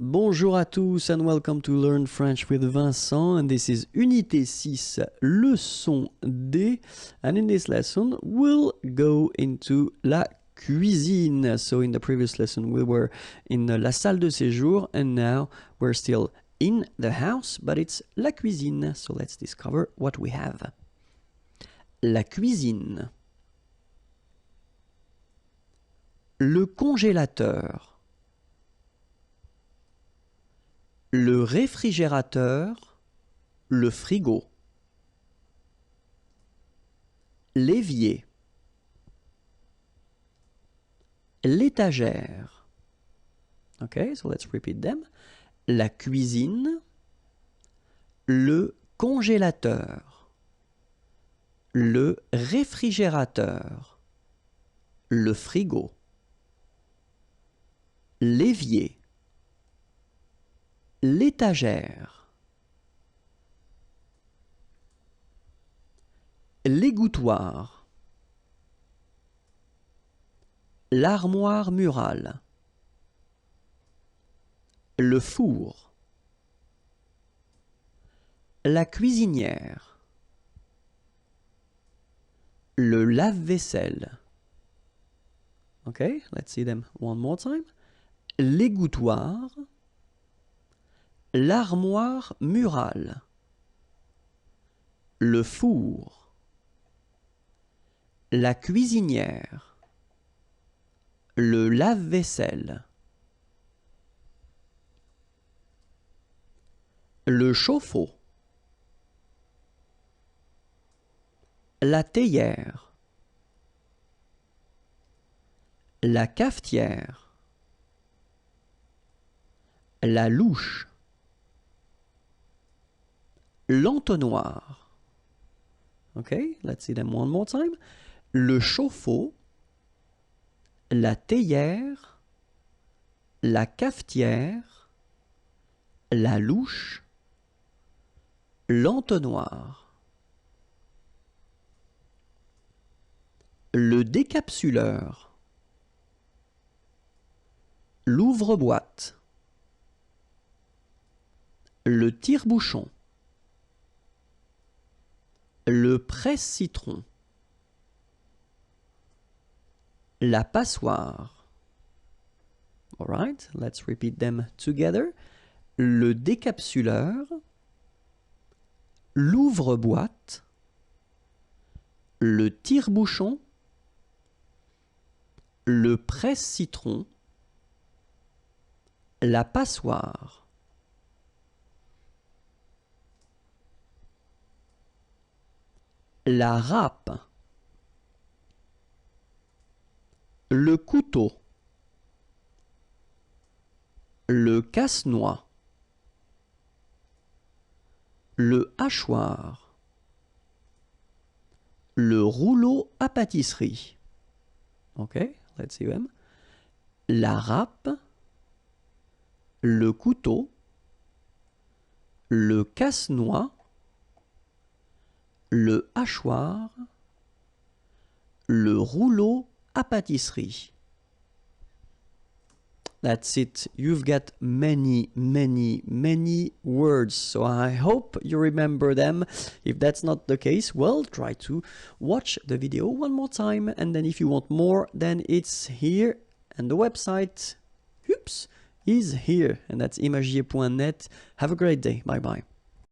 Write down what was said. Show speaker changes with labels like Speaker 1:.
Speaker 1: Bonjour à tous and welcome to Learn French with Vincent, and this is Unité 6, leçon D, and in this lesson we'll go into la cuisine. So in the previous lesson we were in la salle de séjour and now we're still in the house, but it's la cuisine. So let's discover what we have. La cuisine. Le congélateur. Le réfrigérateur, le frigo. L'évier. L'étagère. Okay, so let's repeat them. La cuisine, le congélateur, le réfrigérateur, le frigo. L'évier. L'étagère. L'égouttoir. L'armoire murale. Le four. La cuisinière. Le lave-vaisselle. Okay, let's see them one more time. L'égouttoir. L'armoire murale. Le four. La cuisinière. Le lave-vaisselle. Le chauffe-eau. La théière. La cafetière. La louche. L'entonnoir. Okay, let's see them one more time. Le chauffe-eau, la théière, la cafetière, la louche, l'entonnoir. Le décapsuleur. L'ouvre-boîte. Le tire-bouchon. Le presse-citron. La passoire. All right, let's repeat them together. Le décapsuleur. L'ouvre-boîte. Le tire-bouchon. Le presse-citron. La passoire. La râpe. Le couteau. Le casse-noix. Le hachoir. Le rouleau à pâtisserie. Okay, let's see them. La râpe. Le couteau. Le casse-noix. Le hachoir, le rouleau à pâtisserie. That's it. You've got many words. So I hope you remember them. If that's not the case, well, try to watch the video one more time. And then if you want more, then it's here. And the website, oops, is here. And that's imagier.net. Have a great day. Bye-bye.